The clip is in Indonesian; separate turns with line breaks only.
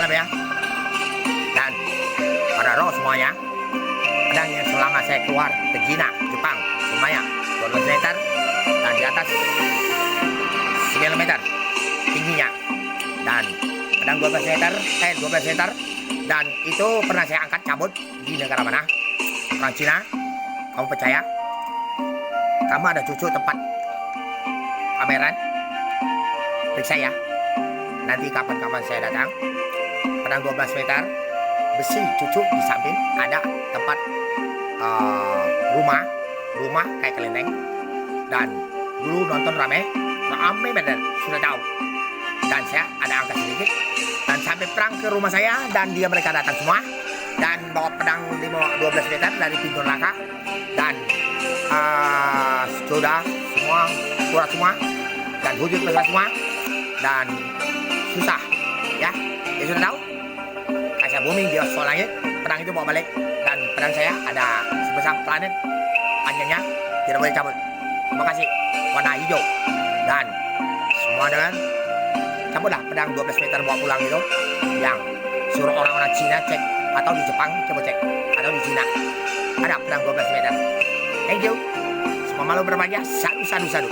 malam ya. Dan pada roh semuanya, pedang yang selama saya keluar ke Cina, Jepang, semuanya 12 meter dan di atas 9 meter tingginya. Dan pedang 12 meter dan itu pernah saya angkat cabut di negara mana? Orang Cina. Kamu percaya? Kamu ada cucu tempat pameran? Periksa ya. Nanti kapan-kapan saya datang. Pedang 12 meter besi cucu di samping ada tempat rumah kayak kelenteng. Dan dulu nonton rame bener, sudah tahu. Dan saya ada angkat sedikit dan sampai perang ke rumah saya dan mereka datang semua dan bawa pedang 12 meter dari pintu neraka dan sudah semua surat semua dan wujud besar semua dan susah ya sudah tahu. Saya booming di soal langit, pedang itu bawa balik dan pedang saya ada sebesar planet, panjangnya tidak boleh cabut. Terima kasih, warna hijau. Dan semua dengan cabutlah pedang 12 meter bawa pulang itu, yang suruh orang-orang Cina cek, atau di Jepang coba cek, atau di Cina ada pedang 12 meter. Thank you. Semua malu berbagi, sadu.